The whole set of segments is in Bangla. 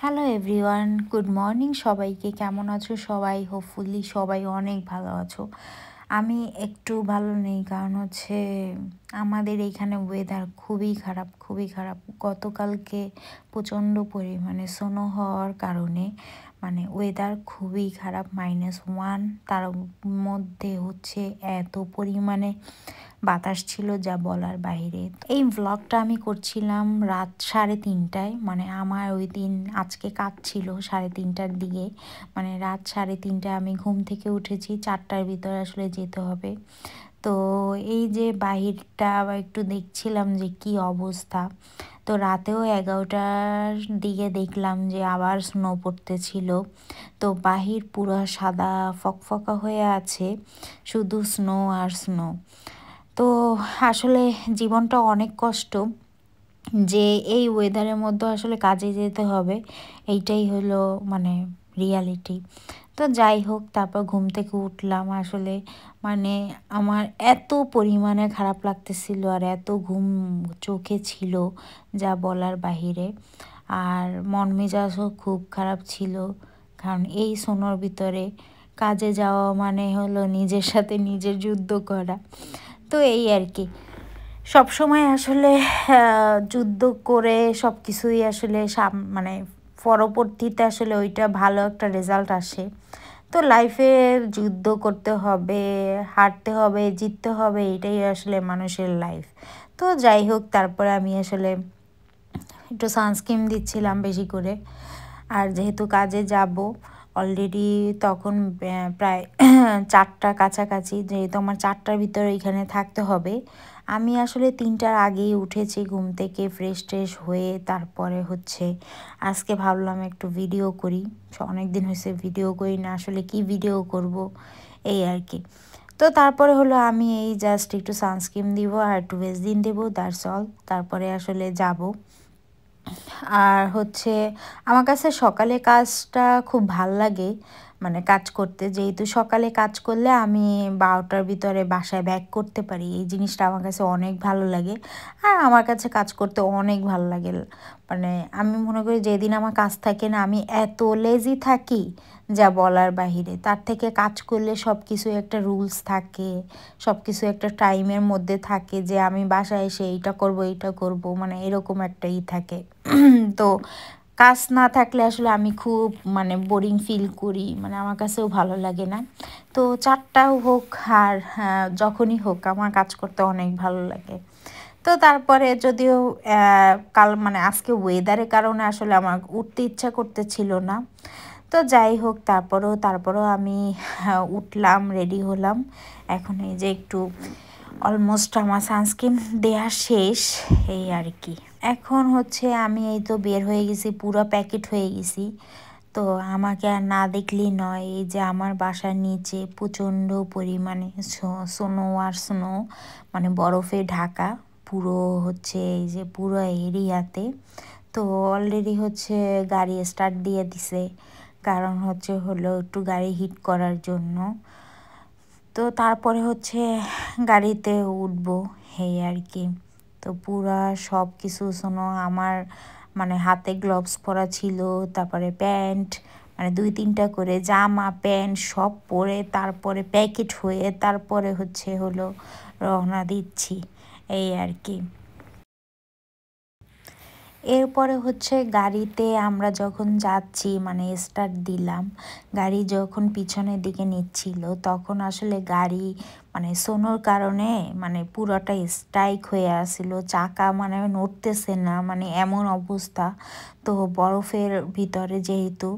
হ্যালো এভরিওয়ান, গুড মর্নিং সবাইকে। কেমন আছো সবাই? হোপফুলি সবাই অনেক ভালো আছো। আমি একটু ভালো নেই, কারণ হচ্ছে আমাদের এইখানে ওয়েদার খুবই খারাপ, খুবই খারাপ। গতকালকে প্রচণ্ড পরিমাণে স্নো হওয়ার কারণে ওয়েদার খুবই খারাপ, -1। তার মধ্যে হচ্ছে এত পরিমাণে বাতাস ছিল যা বলার বাইরে। এই ব্লগটা আমি করছিলাম রাত 3:30টায়, আমার ওই দিন আজকে কাজ ছিল 3:30টার দিকে। রাত 3:30টায় আমি ঘুম থেকে উঠেছি, 4টার ভিতরে আসলে যেতে হবে। তো এই যে বাহিরটা আবার একটু দেখছিলাম যে কি অবস্থা। তো রাতেও 11টার দিকে দেখলাম যে আবার স্নো পড়তেছিল। তো বাহির পুরো সাদা ফকফকা হয়ে আছে, শুধু স্নো আর স্নো। তো আসলে জীবনটা অনেক কষ্ট, যে এই ওয়েদারের মধ্যে আসলে কাজে যেতে হবে, এইটাই হলো রিয়ালিটি। তো যাই হোক, তারপর ঘুম থেকে উঠলাম। আসলে আমার এত পরিমাণে খারাপ লাগতেছিল আর এত ঘুম চোখে ছিল যা বলার বাহিরে। আর মন মেজাজও খুব খারাপ ছিল, কারণ এই সোনোর ভিতরে কাজে যাওয়া হলো নিজের সাথে নিজের যুদ্ধ করা। তো এই আর কি, সব সময় আসলে যুদ্ধ করে সব কিছুই আসলে পরবর্তীতে আসলে ওইটা ভালো একটা রেজাল্ট আসে। তো লাইফে যুদ্ধ করতে হবে, হারতে হবে, জিততে হবে, এটাই আসলে মানুষের লাইফ। তো যাই হোক, তারপরে আমি আসলে একটু সানস্ক্রিন দিচ্ছিলাম বেশি করে। আর যেহেতু কাজে যাব অলরেডি, তখন প্রায় 4টা কাছাকাছি, যেহেতু আমার 4টার ভিতরে এখানে থাকতে হবে। আমি আসলে 3টার আগেই উঠেছি ঘুম থেকে, ফ্রেশ ট্রেশ হয়ে তারপরে হচ্ছে আজকে ভাবলাম একটু ভিডিও করি। অনেক দিন হয়েছে ভিডিও করি না, আসলে কি ভিডিও করব এই আর কি। তো তারপরে হলো আমি এই জাস্ট একটু সানস্ক্রিন দিব আর একটু ভেসলিন দেবো, দ্যাটস অল। তারপরে আসলে যাব। আর হচ্ছে আমার কাছে সকালে কাজটা খুব ভাল লাগে, কাজ করতে। যেহেতু সকালে কাজ করলে আমি 12টার ভিতরে বাসায় ব্যাক করতে পারি, এই জিনিসটা আমার কাছে অনেক ভালো লাগে। আর আমার কাছে কাজ করতে অনেক ভালো লাগে। আমি মনে করি যেদিন আমার কাজ থাকে না, আমি এত লেজি থাকি যা বলার বাহিরে। তার থেকে কাজ করলে সব কিছু একটা রুলস থাকে, সব কিছু একটা টাইমের মধ্যে থাকে, যে আমি বাসায় এসে এইটা করব এইটা করব, এরকম একটা থাকে। তো কাজ না থাকলে আসলে আমি খুব বোরিং ফিল করি, আমার কাছেও ভালো লাগে না। তো 4টাও হোক আর যখনই হোক, আমার কাজ করতে অনেক ভালো লাগে। তো তারপরে যদিও কাল আজকে ওয়েদারের কারণে আসলে আমার উঠতে ইচ্ছা করতেছিল না। তো যাই হোক, তারপরেও আমি উঠলাম, রেডি হলাম। এখন এই যে একটু অলমোস্ট আমার সানস্ক্রিন দেয়া শেষ, এই আর কি। এখন হচ্ছে আমি এই তো বের হয়ে গেছি, পুরো প্যাকেট হয়ে গেছি। তো আমাকে আর না দেখলেই নয়, এই যে আমার বাসার নিচে প্রচণ্ড পরিমাণে স্নো আর স্নো, বরফে ঢাকা পুরো হচ্ছে এই যে পুরো এরিয়াতে। তো অলরেডি হচ্ছে গাড়ি স্টার্ট দিয়ে দিছে, কারণ হলো একটু গাড়ি হিট করার জন্য। তো তারপরে হচ্ছে গাড়িতে উঠবো, এই আর কি। তো পুরা সব কিছু শোনো, আমার হাতে গ্লোভস পরা ছিল, তারপরে প্যান্ট, 2-3টা করে জামা প্যান্ট সব পরে তারপরে প্যাকেট হয়ে তারপরে হলো রওনা দিচ্ছি, এই আর কি। এরপরে হচ্ছে গাড়িতে আমরা যখন যাচ্ছি, স্টার্ট দিলাম, গাড়ি যখন পিছনের দিকে নিচ্ছিল, তখন আসলে গাড়ি সোনোর কারণে পুরোটা স্ট্রাইক হয়ে আসছিল, চাকা নড়তেছে না, এমন অবস্থা। তো বরফের ভিতরে যেহেতু,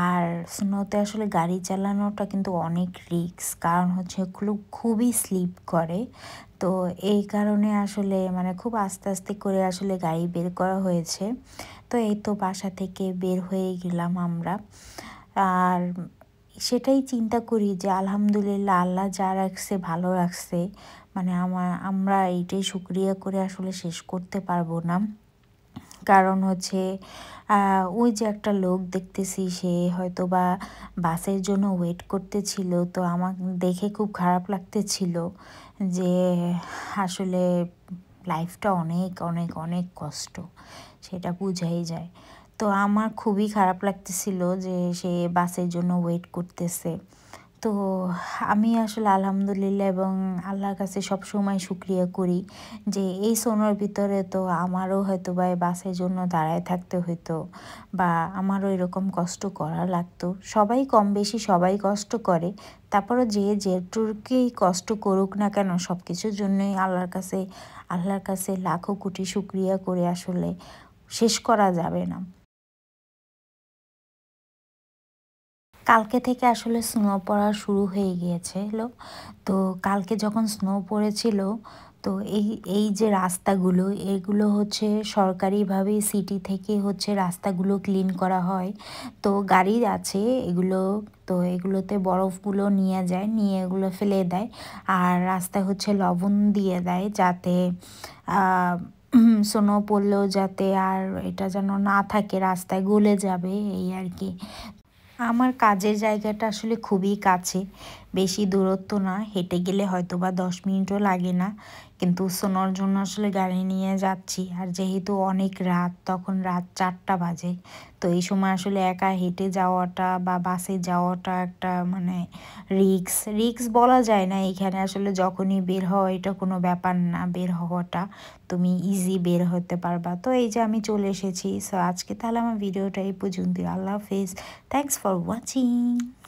আর স্নোতে আসলে গাড়ি চালানোটা কিন্তু অনেক রিস্ক, কারণ হচ্ছে খুবই স্লিপ করে। তো এই কারণে আসলে খুব আস্তে আস্তে করে আসলে গাড়ি বের করা হয়েছে। তো এই তো বাসা থেকে বের হয়ে গেলাম আমরা। আর সেটাই চিন্তা করি যে আলহামদুলিল্লাহ, আল্লাহ যা রাখছে ভালো রাখছে, আমরা এইটাই শুকরিয়া করে আসলে শেষ করতে পারবো না। কারণ হচ্ছে ওই যে একটা লোক দেখতেছি, সে হয়তো বা বাসের জন্য ওয়েট করতেছিল। তো আমার দেখে খুব খারাপ লাগতেছিল যে আসলে লাইফটা অনেক অনেক অনেক কষ্ট, সেটা বোঝাই যায়। তো আমার খুবই খারাপ লাগতেছিল যে সে বাসের জন্য ওয়েট করতেছে। তো আমি আসলে আলহামদুলিল্লাহ এবং আল্লাহর কাছে সবসময় শুক্রিয়া করি যে এই সোনোর ভিতরে তো আমারও হয়তো বা বাসের জন্য দাঁড়ায় থাকতে হতো বা আমারও এরকম কষ্ট করা লাগতো। সবাই কম বেশি সবাই কষ্ট করে, তারপরে যে যেটুকুই কষ্ট করুক না কেন সব কিছুর জন্যই আল্লাহর কাছে লাখো কোটি শুক্রিয়া করে আসলে শেষ করা যাবে না। কালকে থেকে আসলে স্নো পড়া শুরু হয়ে গিয়েছিল। তো কালকে যখন স্নো পড়েছিল, তো এই যে রাস্তাগুলো এগুলো হচ্ছে সরকারিভাবে সিটি থেকে হচ্ছে রাস্তাগুলো ক্লিন করা হয়। তো গাড়ি আছে এগুলো, তো এগুলোতে বরফগুলো নিয়ে যায়, নিয়ে এগুলো ফেলে দেয় আর রাস্তায় হচ্ছে লবণ দিয়ে দেয় যাতে স্নো পড়লেও যাতে আর এটা যেন না থাকে, রাস্তায় গলে যাবে এই আর কি। আমার কাজের জায়গাটা আসলে খুবই কাছে, বেশি দূরত্ব না, হেঁটে গেলে হয়তো বা 10 মিনিটও লাগে না। কিন্তু সোনোর জন্য আসলে গাড়ি নিয়ে যাচ্ছি আর যেহেতু অনেক রাত, তখন রাত 4টা বাজে। তো এই সময় আসলে একা হেঁটে যাওয়াটা বা বাসে যাওয়াটা একটা মানে রিক্স বলা যায় না, এখানে আসলে যখনই বের হওয়া এটা কোনো ব্যাপার না, বের হওয়াটা তুমি ইজি বের হতে পারবা। তো এই যে আমি চলে এসেছি। সো আজকে তাহলে আমার ভিডিওটা এই পর্যন্তই। আল্লাহ হাফেজ। Thanks for watching.